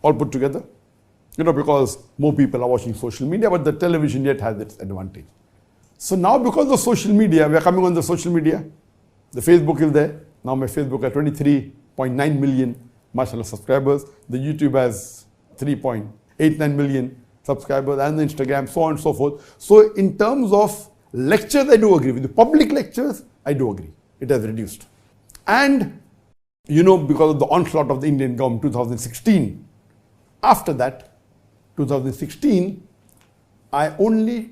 all put together. Because more people are watching social media, but the television yet has its advantage. So now because of social media, we are coming on the social media. The Facebook is there. Now my Facebook has 23.9 million, mashallah, subscribers. The YouTube has 3.89 million subscribers, and the Instagram, so on and so forth. So in terms of lectures, I do agree with you. Public lectures, I do agree. It has reduced. And, because of the onslaught of the Indian government 2016, after that, 2016, I only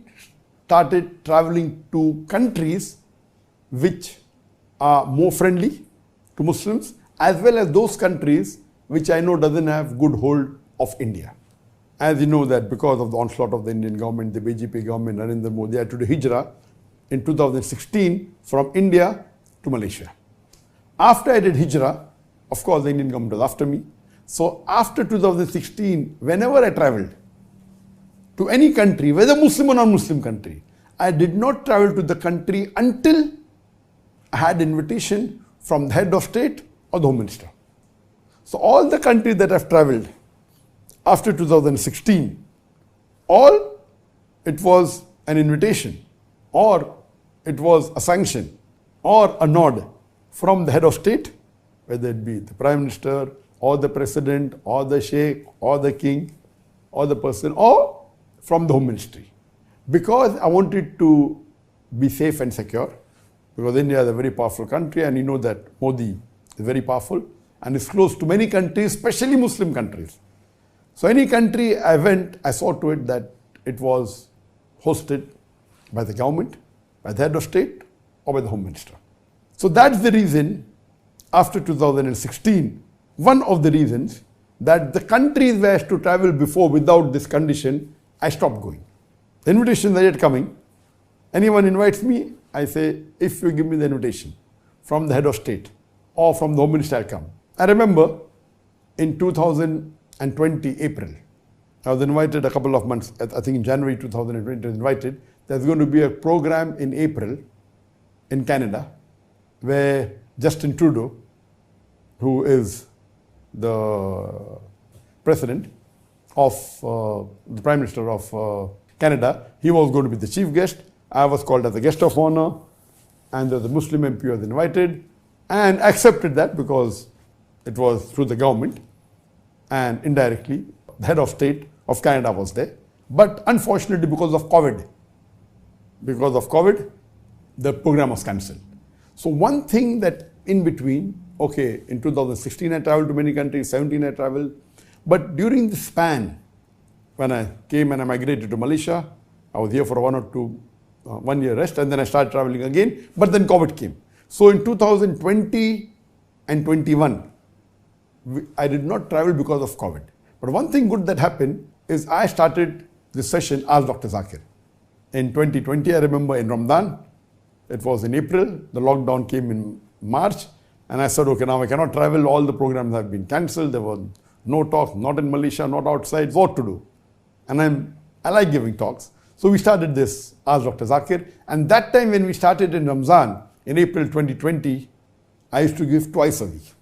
started traveling to countries which are more friendly to Muslims, as well as those countries which I know doesn't have good hold of India. As you know that because of the onslaught of the Indian government, the BJP government, Narendra Modi had to do hijrah in 2016 from India to Malaysia. After I did hijrah, of course the Indian government was after me. So after 2016, whenever I traveled to any country, whether Muslim or non-Muslim country, I did not travel to the country until I had invitation from the head of state or the home minister. So all the countries that I've traveled after 2016, all it was an invitation, or it was a sanction, or a nod from the head of state, whether it be the prime minister, or the president, or the sheikh, or the king, or the person, or from the home ministry. Because I wanted to be safe and secure, because India is a very powerful country, and you know that Modi is very powerful and is close to many countries, especially Muslim countries. So any country I went, I saw to it that it was hosted by the government, by the head of state, or by the home minister. So that's the reason, after 2016, one of the reasons that the countries where I used to travel before without this condition, I stopped going. The invitations are yet coming. Anyone invites me, I say, if you give me the invitation from the head of state or from the home minister, I'll come. I remember in 2020, April, I was invited a couple of months, I think in January 2020, I was invited. There's going to be a program in April in Canada where Justin Trudeau, who is the president of the Prime Minister of Canada, he was going to be the chief guest. I was called as a guest of honor, and the Muslim MP was invited, and accepted that because it was through the government, and indirectly the head of state of Canada was there. But unfortunately, because of COVID, the program was cancelled. So one thing that in between, okay, in 2016 I traveled to many countries, 17 I traveled, but during the span, when I came and I migrated to Malaysia, I was here for 1 year rest, and then I started traveling again, but then COVID came. So in 2020 and 21, I did not travel because of COVID. But one thing good that happened is I started this session, Ask Dr. Zakir. In 2020, I remember in Ramadan, it was in April, the lockdown came in March, and I said, okay, now I cannot travel, all the programs have been cancelled, there were no talks, not in Malaysia, not outside, what to do? And I like giving talks. So we started this Ask Dr. Zakir, and that time when we started in Ramzan, in April 2020, I used to give twice a week.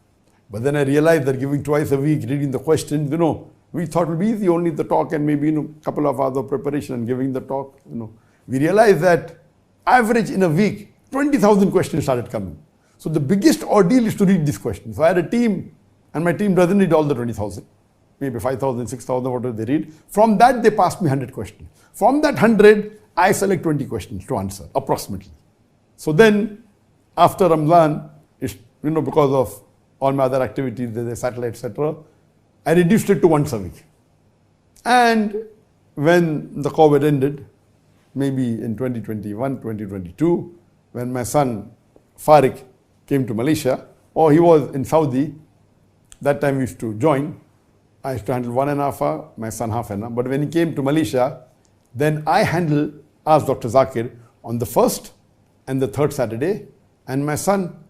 But then I realized that giving twice a week, reading the questions, we thought it would be easy, only the talk and maybe a couple of hours of preparation and giving the talk. We realized that average in a week, 20,000 questions started coming. So the biggest ordeal is to read these questions. So I had a team, and my team doesn't read all the 20,000. Maybe 5,000, 6,000, whatever they read. From that, they passed me 100 questions. From that 100, I select 20 questions to answer, approximately. So then, after Ramadan, because of all my other activities, the satellite, etc., I reduced it to once a week. And when the COVID ended, maybe in 2021, 2022, when my son Farik came to Malaysia, or he was in Saudi, that time we used to join. I used to handle 1.5 hour, my son half an hour. But when he came to Malaysia, then I handled Ask Dr. Zakir on the first and the third Saturday, and my son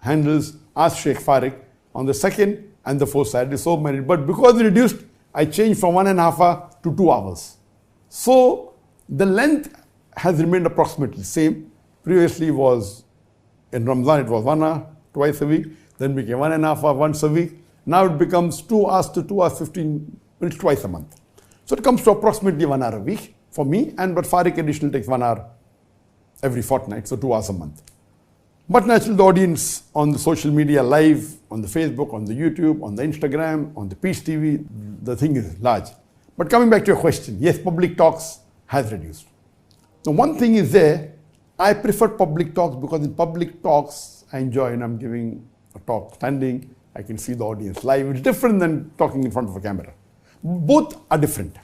handles Ask Sheikh Farik on the second and the fourth Saturday. So many. But because it reduced, I changed from 1.5 hour to 2 hours. So the length has remained approximately same. Previously was, in Ramadan it was 1 hour, twice a week, then became 1.5 hour once a week. Now it becomes 2 hours to 2 hours 15 minutes twice a month. So it comes to approximately 1 hour a week for me, but Farik additional takes 1 hour every fortnight, so 2 hours a month. But naturally the audience on the social media live, on the Facebook, on the YouTube, on the Instagram, on the Peace TV, the thing is large. But coming back to your question, yes, public talks has reduced. Now one thing is there, I prefer public talks because in public talks I enjoy, and I'm giving a talk standing, I can see the audience live. It's different than talking in front of a camera. Both are different.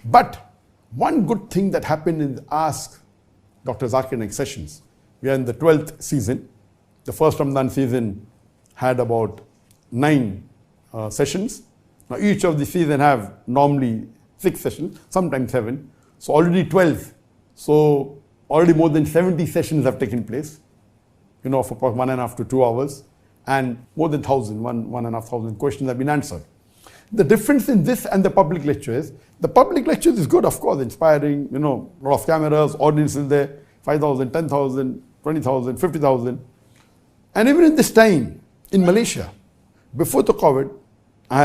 But one good thing that happened in the Ask Dr. Zakir Naik sessions, we are in the 12th season. The first Ramadan season had about 9 sessions. Now each of the season have normally 6 sessions, sometimes 7. So already 12. So already more than 70 sessions have taken place, for about 1.5 to 2 hours. And more than 1,500 questions have been answered. The difference in this and the public lecture is, the public lecture is good, of course, inspiring, a lot of cameras, audiences there, 5,000, 10,000, 20,000, 50,000. And even in this time, in Malaysia, before the COVID, I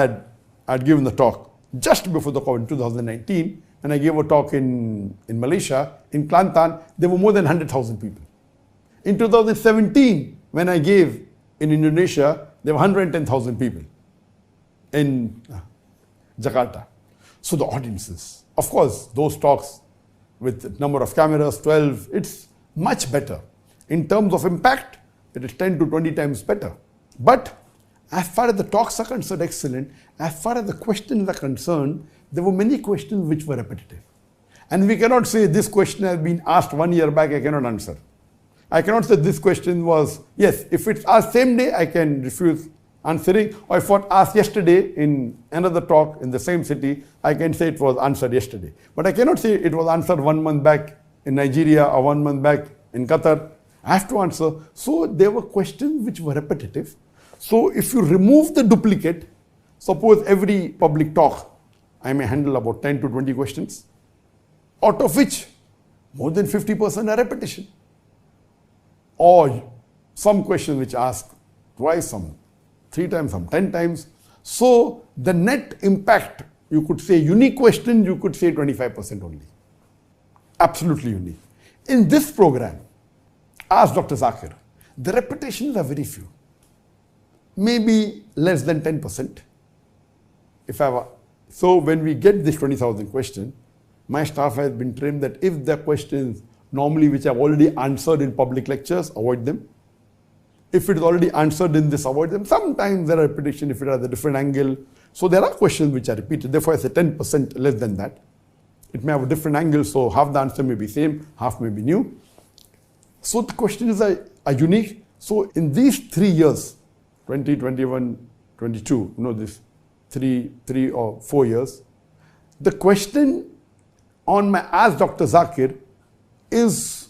had given the talk just before the COVID in 2019, and I gave a talk in Malaysia, in Kelantan, there were more than 100,000 people. In 2017, when I gave in Indonesia, there were 110,000 people in Jakarta. So the audiences, of course, those talks with the number of cameras, 12, it's much better. In terms of impact, it is 10 to 20 times better. But as far as the talks are concerned, excellent. As far as the questions are concerned, there were many questions which were repetitive. And we cannot say this question has been asked 1 year back, I cannot answer. I cannot say this question was, yes, if it's asked same day, I can refuse answering. Or if it was asked yesterday in another talk in the same city, I can say it was answered yesterday. But I cannot say it was answered 1 month back in Nigeria or 1 month back in Qatar. I have to answer. So there were questions which were repetitive. So if you remove the duplicate, suppose every public talk, I may handle about 10 to 20 questions, out of which more than 50% are repetition. Or some questions which ask twice, some 3 times, some 10 times. So the net impact, you could say unique question, you could say 25% only. Absolutely unique. In this program, Ask Dr. Zakir, the repetitions are very few. Maybe less than 10%. So when we get this 20,000 question, my staff has been trained that if the questions normally which I've already answered in public lectures, avoid them. If it is already answered in this, avoid them. Sometimes there are repetition if it has a different angle. So there are questions which are repeated. Therefore, I say 10% less than that. It may have a different angle, so half the answer may be same, half may be new. So the questions are unique. So in these 3 years, 20, 21, 22, this 3 or 4 years, the question on my Ask Dr. Zakir is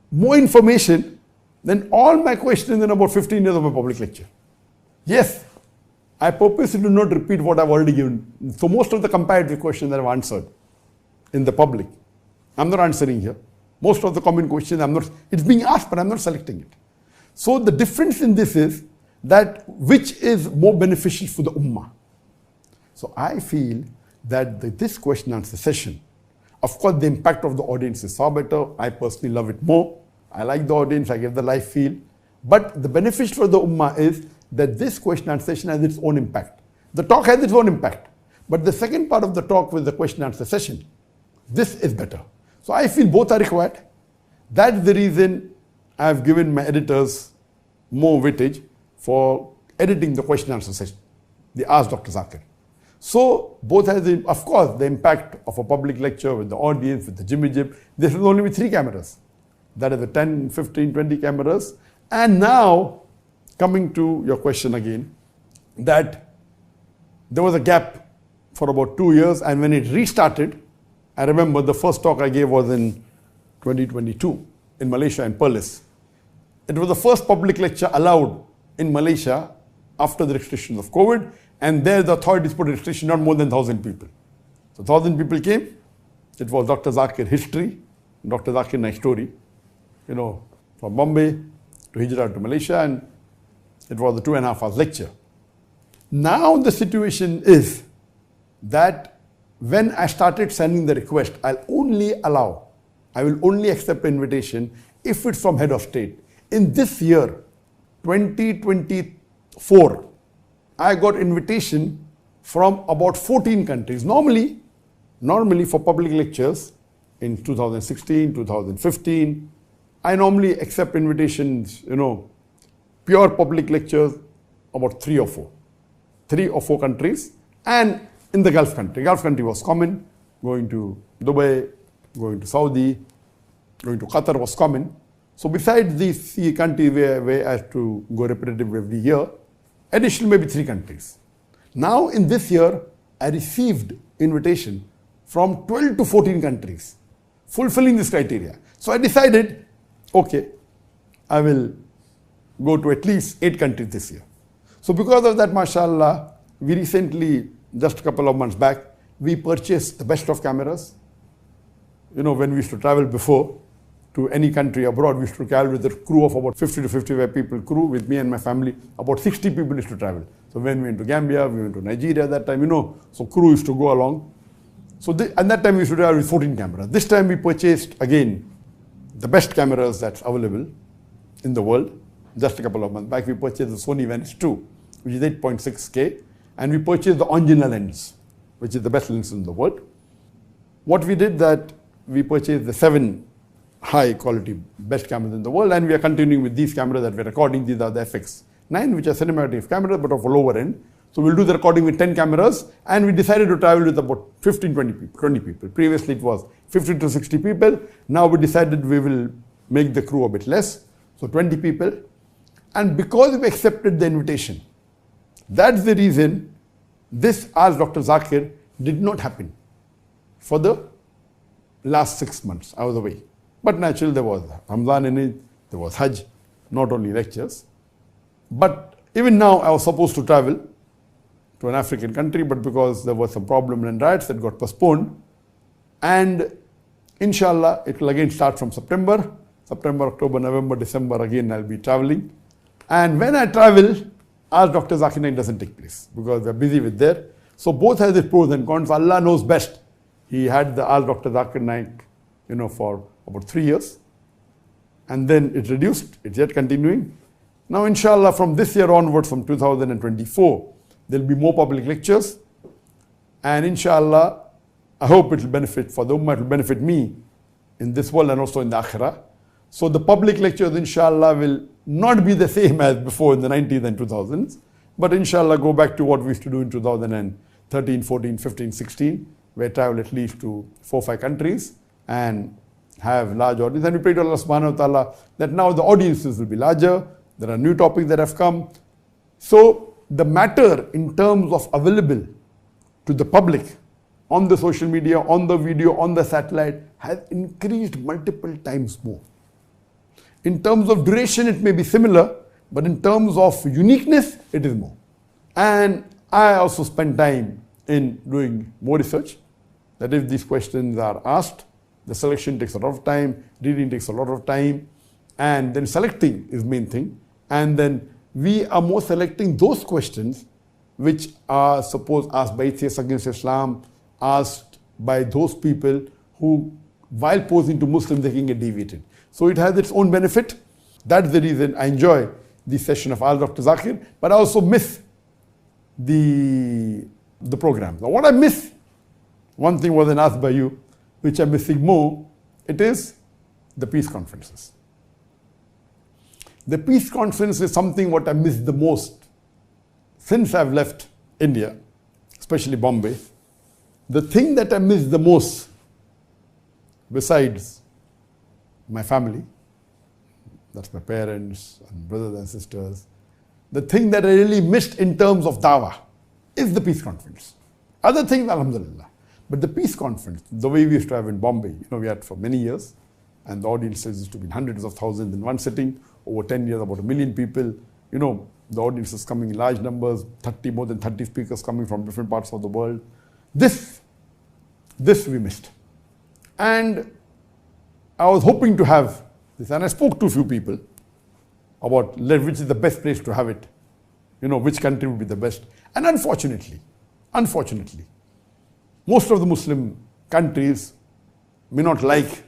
more information than all my questions in about 15 years of my public lecture. Yes, I purposely do not repeat what I've already given. So most of the comparative questions that I've answered in the public, I'm not answering here. Most of the common questions, it's being asked, but I'm not selecting it. So the difference in this is that which is more beneficial for the ummah. So I feel that this question answer session, of course the impact of the audience is far better. I personally love it more. I like the audience, I get the live feel. But the benefit for the ummah is that this question answer session has its own impact. The talk has its own impact. But the second part of the talk with the question answer session, this is better. So I feel both are required. That's the reason I've given my editors more weightage for editing the question answer session, the Ask Dr. Zakir. So both has, of course, the impact of a public lecture with the audience, with the jimmy jib. This is only with 3 cameras. That is the 10, 15, 20 cameras. And now, coming to your question again, that there was a gap for about 2 years, and when it restarted, I remember the first talk I gave was in 2022 in Malaysia in Perlis. It was the first public lecture allowed in Malaysia after the restrictions of COVID, and there the authorities put a restriction not more than 1,000 people. So 1,000 people came. It was Dr. Zakir history, Dr. Zakir Naik story, from Bombay to Hijrah to Malaysia, and it was a 2.5 hours lecture. Now the situation is that when I started sending the request, I will only accept an invitation if it's from head of state. In this year, 2024, I got invitation from about 14 countries. Normally for public lectures in 2016, 2015, I normally accept invitations, pure public lectures, about 3 or 4 countries, and in the Gulf country. Gulf country was common. Going to Dubai, going to Saudi, going to Qatar was common. So besides these 3 countries where I have to go repetitive every year, additional maybe 3 countries. Now in this year, I received invitation from 12 to 14 countries, fulfilling this criteria. So I decided, okay, I will go to at least 8 countries this year. So because of that, mashallah, we recently, just a couple of months back, we purchased the best of cameras. When we used to travel before to any country abroad, we used to travel with a crew of about 50 to 55 people crew. With me and my family, about 60 people used to travel. So when we went to Gambia, we went to Nigeria that time, so crew used to go along. So and that time we used to travel with 14 cameras. This time we purchased again the best cameras that's available in the world. Just a couple of months back, we purchased the Sony Venice 2, which is 8.6K, and we purchased the Angina lens, which is the best lens in the world. What we did that we purchased the 7 high quality best cameras in the world, and we are continuing with these cameras that we're recording. These are the FX9, which are cinematic cameras but of a lower end. So we'll do the recording with 10 cameras, and we decided to travel with about 15, 20 people. Previously it was 50 to 60 people. Now we decided we will make the crew a bit less, so 20 people. And because we accepted the invitation, that's the reason this Ask Dr. Zakir did not happen for the last 6 months. I was away. But naturally there was Ramadan in it, there was Hajj, not only lectures. But even now I was supposed to travel to an African country, but because there was some problem and riots, that got postponed. And inshallah, it will again start from September, October, November, December, again I'll be traveling. And when I travel, Ask Dr. Zakir Naik doesn't take place because we're busy with that. So both has its pros and cons. Allah knows best. He had the Ask Dr. Zakir Naik, for about 3 years. And then it reduced, it's yet continuing. Now inshallah, from this year onwards, from 2024, there'll be more public lectures. And inshallah, I hope it will benefit for the Ummah, it will benefit me in this world and also in the Akhirah. So the public lectures, inshallah, will not be the same as before in the 90s and 2000s, but inshallah go back to what we used to do in 2013, 14, 15, 16, where travel at least to 4 or 5 countries and have large audience. And we pray to Allah subhanahu wa ta'ala that now the audiences will be larger, there are new topics that have come. So the matter in terms of available to the public on the social media, on the video, on the satellite has increased multiple times more. In terms of duration, it may be similar, but in terms of uniqueness, it is more. And I also spend time in doing more research, that if these questions are asked, the selection takes a lot of time, reading takes a lot of time, and then selecting is main thing. And then we are more selecting those questions which are suppose asked by atheists against Islam, asked by those people who, while posing to Muslims, they can get deviated. So it has its own benefit. That's the reason I enjoy this session of Ask Dr. Zakir, but I also miss the program. Now what I miss, one thing wasn't asked by you, which I'm missing more, it is the peace conferences. The peace conference is something what I miss the most since I've left India, especially Bombay. The thing that I miss the most, besides my family, that's my parents and brothers and sisters, the thing that I really missed in terms of dawah is the peace conference. Other things, alhamdulillah. But the peace conference, the way we used to have in Bombay, we had for many years, and the audiences used to be hundreds of thousands in one sitting, over 10 years, about 1 million people. The audience is coming in large numbers, more than 30 speakers coming from different parts of the world. This we missed. And I was hoping to have this, and I spoke to a few people about which is the best place to have it, which country would be the best. And unfortunately, most of the Muslim countries may not like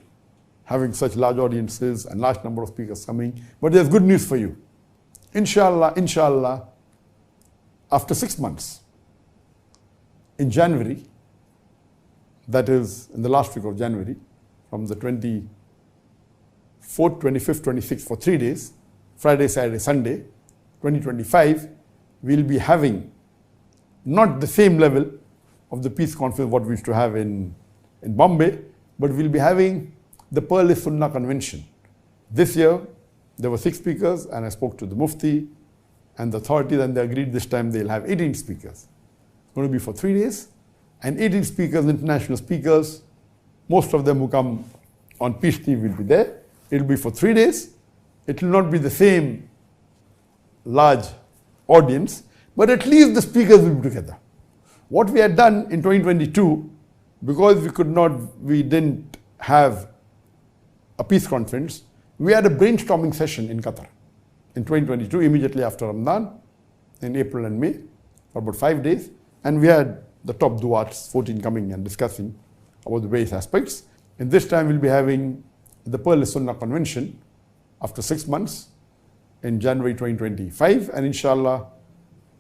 having such large audiences and large number of speakers coming, but there's good news for you. Inshallah, after 6 months, in January, that is in the last week of January, from the 24th, 25th, 26th, for 3 days, Friday, Saturday, Sunday, 2025, we'll be having not the same level of the peace conference what we used to have in Bombay, but we'll be having the Pearl Sunnah Convention. This year, there were 6 speakers, and I spoke to the Mufti and the authorities, and they agreed this time they'll have 18 speakers. It's going to be for 3 days, and 18 speakers, international speakers, most of them who come on peace leave will be there. It'll be for 3 days. It will not be the same large audience, but at least the speakers will be together. What we had done in 2022, because we didn't have a peace conference, we had a brainstorming session in Qatar in 2022, immediately after Ramadan, in April and May, for about 5 days. And we had the top duats, 14, coming and discussing about the various aspects. And this time we'll be having the Pearl Sunnah Convention after 6 months in January 2025. And inshallah,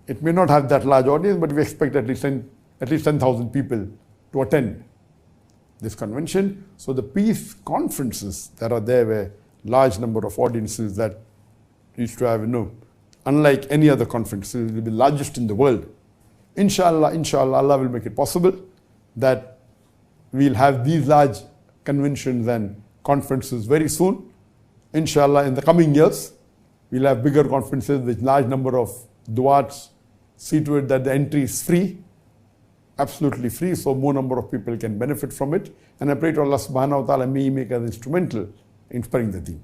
it may not have that large audience, but we expect at least 10,000 people to attend this convention. So the peace conferences that are there were large number of audiences that used to have, unlike any other conferences, it will be largest in the world. Inshallah, Allah will make it possible that we'll have these large conventions and conferences very soon. Inshallah, in the coming years, we'll have bigger conferences with large number of duats. See to it that the entry is free, absolutely free, so more number of people can benefit from it. And I pray to Allah subhanahu wa ta'ala, may He make us instrumental in spreading the deen.